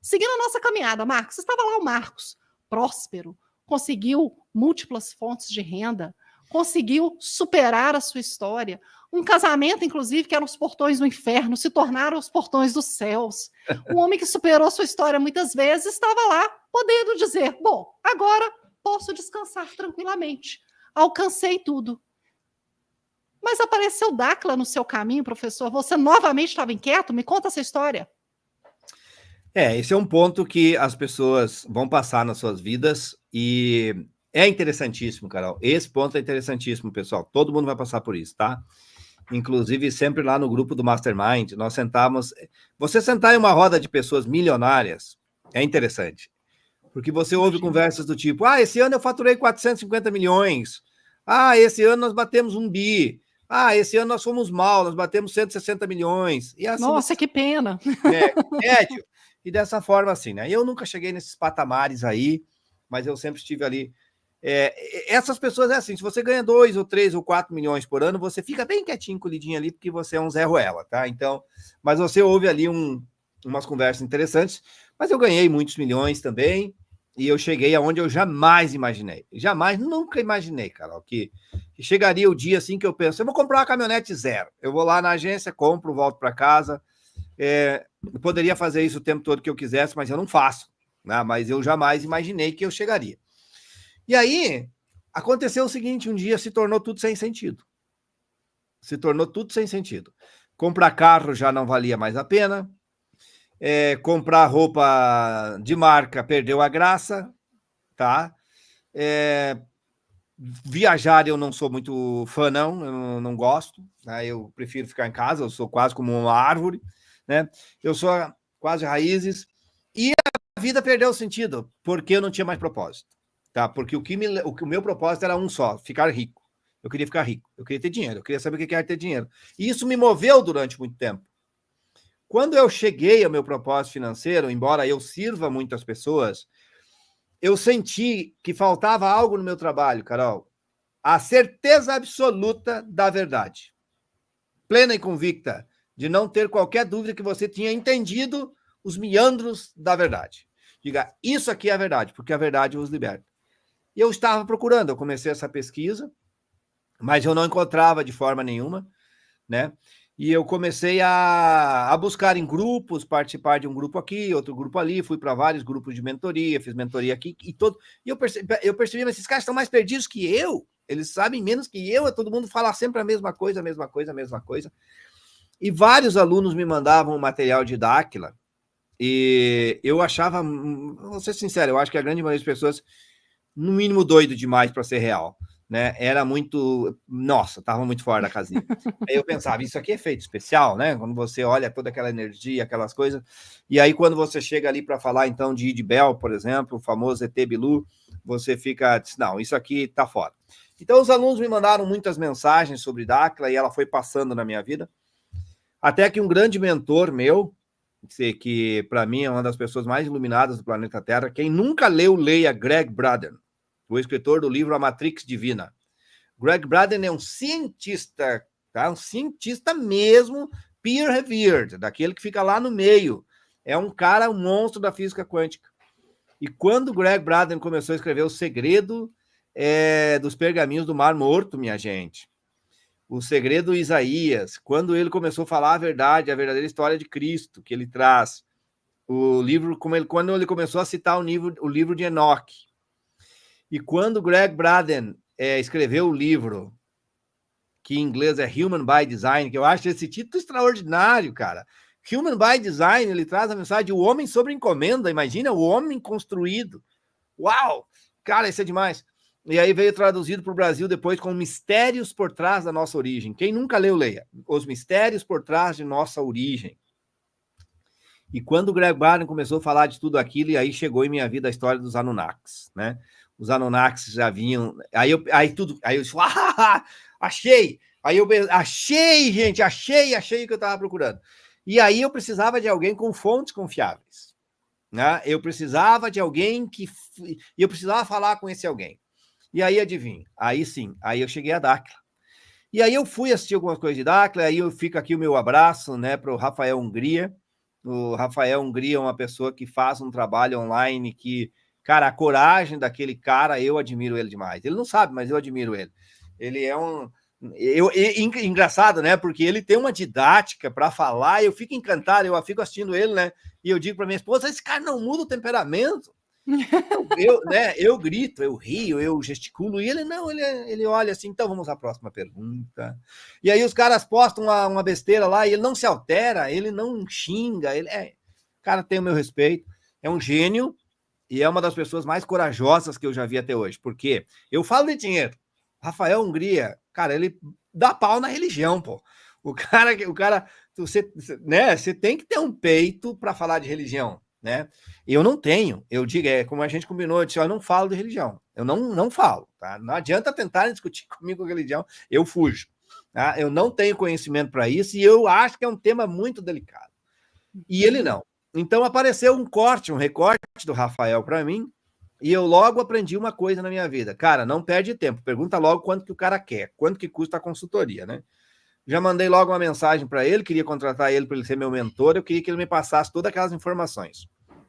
Seguindo a nossa caminhada, Marcos, estava lá o Marcos, próspero, conseguiu múltiplas fontes de renda, conseguiu superar a sua história. Um casamento, inclusive, que eram os portões do inferno, se tornaram os portões dos céus. Um homem que superou a sua história muitas vezes estava lá, podendo dizer: bom, agora posso descansar tranquilamente. Alcancei tudo. Mas apareceu Dáquila no seu caminho, professor. Você novamente estava inquieto? Me conta essa história. Esse é um ponto que as pessoas vão passar nas suas vidas e é interessantíssimo, Carol. Esse ponto é interessantíssimo, pessoal. Todo mundo vai passar por isso, tá? Inclusive, sempre lá no grupo do Mastermind, nós sentamos... Você sentar em uma roda de pessoas milionárias é interessante, porque você ouve conversas do tipo: esse ano eu faturei 450 milhões. Esse ano nós batemos 1 bi. Esse ano nós fomos mal, nós batemos 160 milhões. E assim, nossa, que pena! Médio. E dessa forma, assim, né? Eu nunca cheguei nesses patamares aí, mas eu sempre estive ali. Essas pessoas é assim: se você ganha 2 ou 3 ou 4 milhões por ano, você fica bem quietinho, colhidinho ali, porque você é um Zé Ruela, tá? Então, mas você ouve ali umas conversas interessantes, mas eu ganhei muitos milhões também, e eu cheguei aonde eu jamais imaginei. Nunca imaginei, Carol, que chegaria o dia assim que eu penso: eu vou comprar uma caminhonete zero. Eu vou lá na agência, compro, volto para casa. Eu poderia fazer isso o tempo todo que eu quisesse, mas eu não faço, né? Mas eu jamais imaginei que eu chegaria. E aí, aconteceu o seguinte: um dia se tornou tudo sem sentido. Comprar carro já não valia mais a pena. Comprar roupa de marca perdeu a graça, tá? Viajar eu não sou muito fã, não. Eu não gosto, né? Eu prefiro ficar em casa. Eu sou quase como uma árvore, né? Eu sou quase raízes. E a vida perdeu o sentido, porque eu não tinha mais propósito, tá? Porque o meu propósito era um só: ficar rico. Eu queria ficar rico, eu queria ter dinheiro, eu queria saber o que era ter dinheiro. E isso me moveu durante muito tempo. Quando eu cheguei ao meu propósito financeiro, embora eu sirva muitas pessoas, eu senti que faltava algo no meu trabalho, Carol. A certeza absoluta da verdade. Plena e convicta de não ter qualquer dúvida que você tinha entendido os meandros da verdade. Diga: isso aqui é a verdade, porque a verdade vos liberta. E eu estava procurando, eu comecei essa pesquisa, mas eu não encontrava de forma nenhuma, né? E eu comecei a buscar em grupos, participar de um grupo aqui, outro grupo ali, fui para vários grupos de mentoria, fiz mentoria aqui e eu percebi, mas esses caras estão mais perdidos que eu, eles sabem menos que eu, todo mundo fala sempre a mesma coisa. E vários alunos me mandavam material de Dáquila, e eu achava, vou ser sincero, eu acho que a grande maioria das pessoas, no mínimo, doido demais para ser real, né? Era muito... Nossa, tava muito fora da casinha. Aí eu pensava: isso aqui é feito especial, né? Quando você olha toda aquela energia, aquelas coisas. E aí, quando você chega ali para falar, então, de Id Bell, por exemplo, o famoso ET Bilu, você fica... não, isso aqui tá fora. Então, os alunos me mandaram muitas mensagens sobre Dáquila e ela foi passando na minha vida. Até que um grande mentor meu, que para mim é uma das pessoas mais iluminadas do planeta Terra, quem nunca leu, leia Greg Braden, o escritor do livro A Matrix Divina. Greg Braden é um cientista, tá? Um cientista mesmo, peer-reviewed, daquele que fica lá no meio. É um cara, um monstro da física quântica. E quando Greg Braden começou a escrever O Segredo dos Pergaminhos do Mar Morto, minha gente, O Segredo de Isaías, quando ele começou a falar a verdade, a verdadeira história de Cristo que ele traz, o livro, quando ele começou a citar o livro de Enoque, e quando Greg Braden escreveu o livro, que em inglês é Human by Design, que eu acho esse título extraordinário, cara. Human by Design, ele traz a mensagem de o homem sobre encomenda. Imagina, o homem construído. Uau! Cara, isso é demais. E aí veio traduzido para o Brasil depois com Mistérios por Trás da Nossa Origem. Quem nunca leu, leia. Os Mistérios por Trás de Nossa Origem. E quando o Greg Braden começou a falar de tudo aquilo, e aí chegou em minha vida a história dos Anunnakis, né? Os Anunnakis já vinham... Aí eu disse: achei! Aí eu achei, gente, achei o que eu estava procurando. E aí eu precisava de alguém com fontes confiáveis, né? Eu precisava de alguém e eu precisava falar com esse alguém. E aí, adivinha? Aí sim, aí eu cheguei a Dáquila. E aí eu fui assistir algumas coisas de Dáquila, aí eu fico aqui o meu abraço, né, para o Rafael Hungria, O Rafael Hungria é uma pessoa que faz um trabalho online que, cara, a coragem daquele cara, eu admiro ele demais. Ele não sabe, mas eu admiro ele. Ele é um... engraçado, né? Porque ele tem uma didática para falar, eu fico encantado, eu fico assistindo ele, né? E eu digo para minha esposa, esse cara não muda o temperamento. Eu grito, eu rio, eu gesticulo, e ele não, ele olha assim, então vamos à próxima pergunta. E aí os caras postam uma besteira lá e ele não se altera, ele não xinga, cara, tem o meu respeito, é um gênio e é uma das pessoas mais corajosas que eu já vi até hoje, porque eu falo de dinheiro, Rafael Hungria, cara, ele dá pau na religião, pô. O cara, você tem que ter um peito para falar de religião, né? Eu não tenho, eu digo, como a gente combinou, eu disse, eu não falo de religião, eu não falo, tá? Não adianta tentar discutir comigo religião, eu fujo, tá? Eu não tenho conhecimento para isso e eu acho que é um tema muito delicado. E ele não. Então apareceu um recorte do Rafael para mim, e eu logo aprendi uma coisa na minha vida. Cara, não perde tempo, pergunta logo quanto que o cara quer, quanto que custa a consultoria, né? Já mandei logo uma mensagem para ele, queria contratar ele para ele ser meu mentor, eu queria que ele me passasse todas aquelas informações.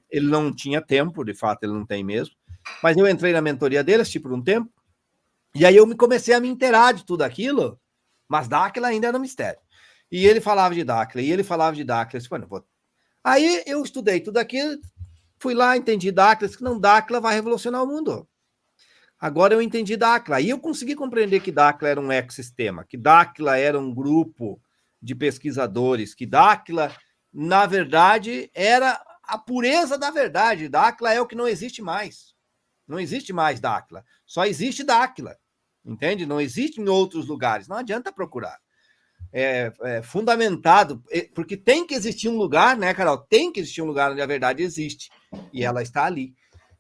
Ele não tinha tempo, de fato ele não tem mesmo, mas eu entrei na mentoria dele, assisti por um tempo, e aí eu comecei a me inteirar de tudo aquilo, mas Dáquila ainda era um mistério. E ele falava de Dáquila, Aí eu estudei tudo aquilo, fui lá, entendi Dáquila, que não, Dáquila vai revolucionar o mundo. Agora eu entendi Dáquila. Aí eu consegui compreender que Dáquila era um ecossistema, que Dáquila era um grupo de pesquisadores, que Dáquila, na verdade, era a pureza da verdade. Dáquila é o que não existe mais. Não existe mais Dáquila. Só existe Dáquila. Entende? Não existe em outros lugares. Não adianta procurar. É fundamentado, porque tem que existir um lugar, né, Carol? Tem que existir um lugar onde a verdade existe. E ela está ali.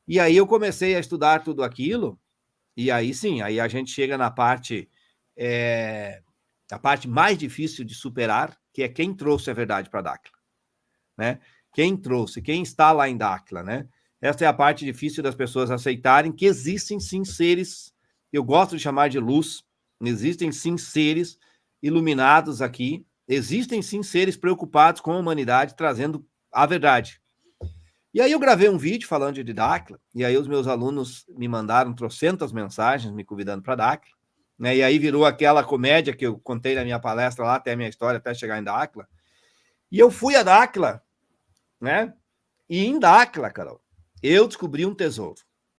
E aí eu comecei a estudar tudo aquilo. E aí sim, aí a gente chega na parte a parte mais difícil de superar, que é quem trouxe a verdade para Dáquila, né? Quem trouxe, quem está lá em Dáquila, né? Essa é a parte difícil das pessoas aceitarem que existem sim seres, eu gosto de chamar de luz, existem sim seres iluminados aqui, existem sim seres preocupados com a humanidade, trazendo a verdade. E aí eu gravei um vídeo falando de Dáquila, e aí os meus alunos me mandaram trocentas mensagens me convidando para Dáquila, né? E aí virou aquela comédia que eu contei na minha palestra lá, até a minha história, até chegar em Dáquila. E eu fui a Dáquila, né? E em Dáquila, Carol, eu descobri um tesouro.